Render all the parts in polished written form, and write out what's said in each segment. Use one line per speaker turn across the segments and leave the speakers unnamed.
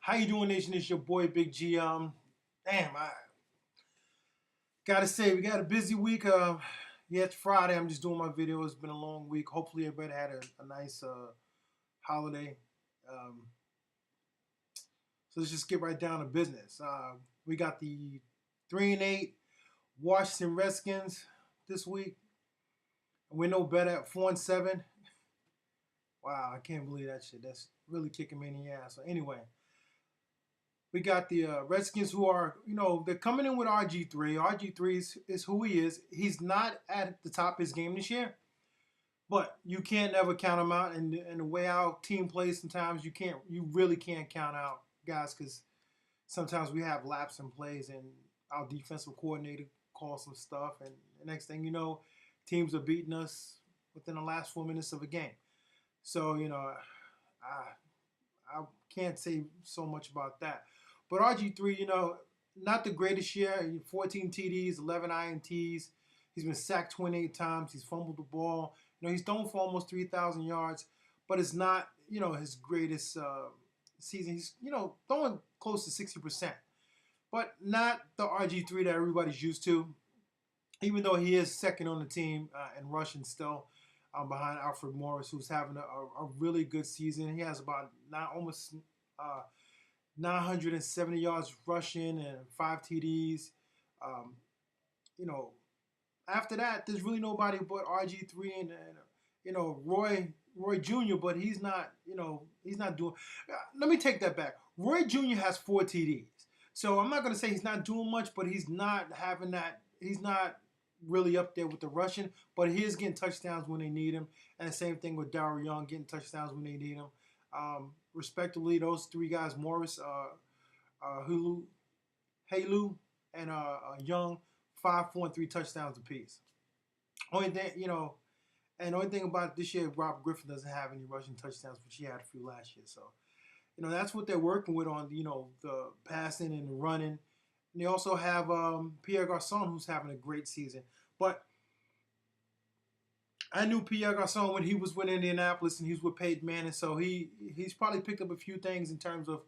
How you doing, Nation? It's your boy Big G. Damn, I gotta say we got a busy week. Yeah, it's Friday. I'm just doing my video. It's been a long week. Hopefully, everybody had a nice holiday. Um, so let's just get right down to business. We got the 3-8 Washington Redskins this week. We're no better at 4-7. Wow, I can't believe that shit. That's really kicking me in the ass. So anyway, we got the Redskins who are, they're coming in with RG3. RG3 is who he is. He's not at the top of his game this year, but you can't never count him out. And the way our team plays, sometimes you really can't count out guys because sometimes we have laps in plays and our defensive coordinator calls some stuff, and the next thing you know, teams are beating us within the last 4 minutes of a game. So I can't say so much about that. But RG3, not the greatest year. 14 TDs, 11 INTs. He's been sacked 28 times. He's fumbled the ball. He's thrown for almost 3,000 yards, but it's not, his greatest season. He's, throwing close to 60%, but not the RG3 that everybody's used to, even though he is second on the team in rushing still. Behind Alfred Morris, who's having a really good season. He has about almost 970 yards rushing and 5 TDs. After that, there's really nobody but RG3 and Roy Jr., but he's not, he's not doing. Let me take that back. Roy Jr. has 4 TDs. So I'm not going to say he's not doing much, but he's not having that. He's not really up there with the rushing, but he is getting touchdowns when they need him. And the same thing with Darryl Young, getting touchdowns when they need him. Respectively, those 3 guys, Morris, Halu, and Young, 5, 4, and 3 touchdowns apiece. Only thing, and the only thing about this year, Rob Griffin doesn't have any rushing touchdowns, which he had a few last year. So, that's what they're working with on, the passing and the running. And they also have Pierre Garçon, who's having a great season. But I knew Pierre Garçon when he was with Indianapolis and he was with Peyton Manning, so he's probably picked up a few things in terms of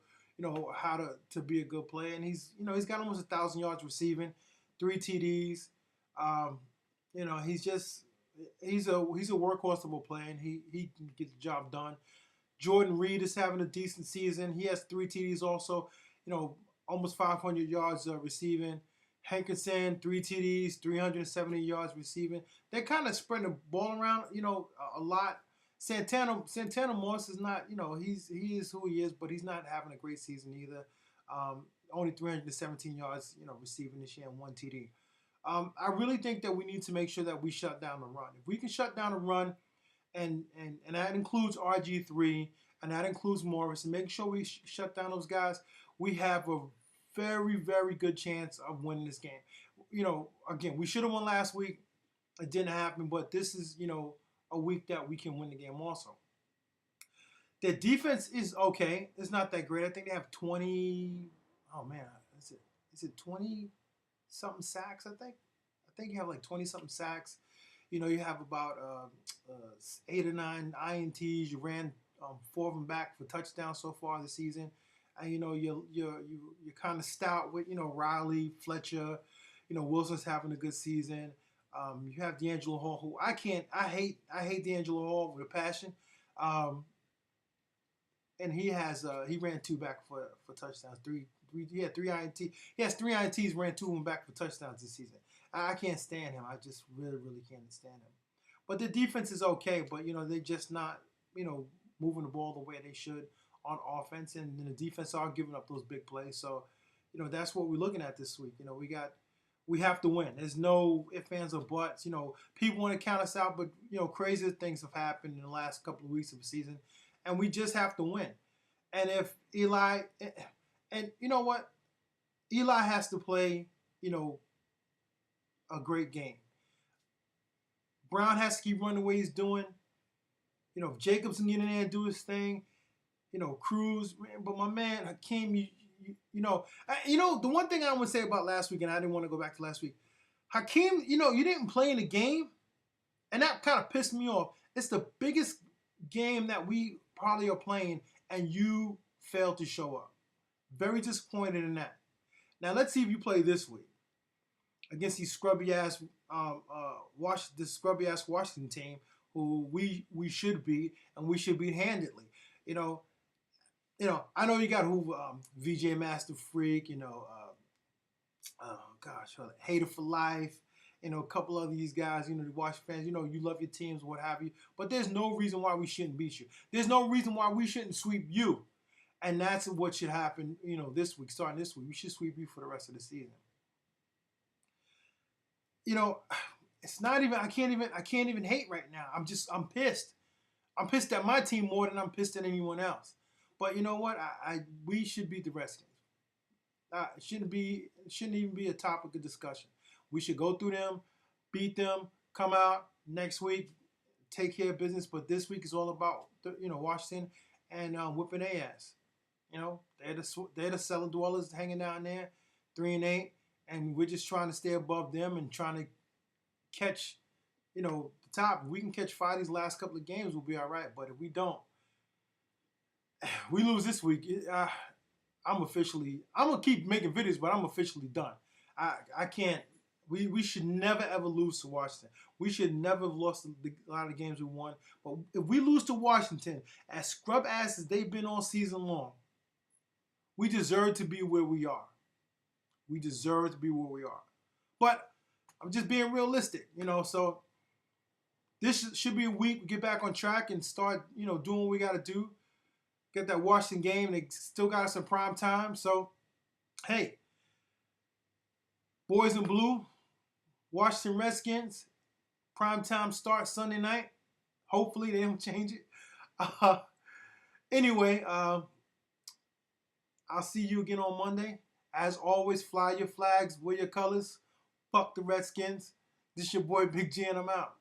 how to be a good player. And he's got almost 1,000 yards receiving, 3 TDs. He's a workhorse of a player, and he can get the job done. Jordan Reed is having a decent season. He has 3 TDs also. Almost 500 yards receiving. Hankerson, 3 TDs, 370 yards receiving. They're kind of spreading the ball around, a lot. Santana Moss is not, he is who he is, but he's not having a great season either. Only 317 yards, receiving this year and 1 TD. I really think that we need to make sure that we shut down the run. If we can shut down the run, and that includes RG3, and that includes Morris, and make sure we shut down those guys, we have a very, very good chance of winning this game. Again, we should have won last week. It didn't happen, but this is, a week that we can win the game also. Their defense is okay. It's not that great. I think they have 20, oh man, is it 20-something sacks, I think you have like 20-something sacks. You have about 8 or 9 INTs. You ran 4 of them back for touchdowns so far this season. And you're kind of stout with Riley, Fletcher, Wilson's having a good season. You have D'Angelo Hall, who I hate D'Angelo Hall with a passion. And he ran 2 back for touchdowns. He had 3 INT. He has 3 INTs, ran 2 of them back for touchdowns this season. I can't stand him. I just really, really can't stand him. But the defense is okay, but they're just not moving the ball the way they should on offense, and then the defense are giving up those big plays. So, that's what we're looking at this week. We have to win. There's no ifs, ands, or buts. People want to count us out, but crazy things have happened in the last couple of weeks of the season, and we just have to win. And if Eli, and you know what, Eli has to play, a great game. Brown has to keep running the way he's doing. If Jacobs can get in there and do his thing, Cruz, but my man Hakeem, the one thing I want to say about last week, and I didn't want to go back to last week, Hakeem, you didn't play in the game, and that kind of pissed me off. It's the biggest game that we probably are playing, and you failed to show up. Very disappointed in that. Now let's see if you play this week against these scrubby ass Washington team, who we should beat, and we should beat handedly. You know, I know you got who VJ Master Freak. Oh gosh, Hater for Life. A couple of these guys. The Washington fans. You love your teams, what have you. But there's no reason why we shouldn't beat you. There's no reason why we shouldn't sweep you. And that's what should happen, this week, starting this week. We should sweep you for the rest of the season. It's not even I can't even hate right now. I'm pissed. I'm pissed at my team more than I'm pissed at anyone else. But you know what? We should beat the Redskins. It shouldn't even be a topic of discussion. We should go through them, beat them, come out next week, take care of business. But this week is all about Washington and whipping their ass. They're the cellar dwellers hanging down there, 3-8, and we're just trying to stay above them and trying to catch, the top. If we can catch 5 of these last couple of games, we'll be all right. But if we don't, we lose this week. I'm gonna keep making videos, but I'm officially done. I can't. We should never ever lose to Washington. We should never have lost a lot of games we won. But if we lose to Washington, as scrub asses they've been all season long, we deserve to be where we are. We deserve to be where we are. But I'm just being realistic, so this should be a week we get back on track and start, doing what we got to do. Get that Washington game, and they still got us in prime time. So, hey, boys in blue, Washington Redskins, prime time start Sunday night. Hopefully they don't change it. Anyway, I'll see you again on Monday. As always, fly your flags, wear your colors. Fuck the Redskins. This your boy Big G, and I'm out.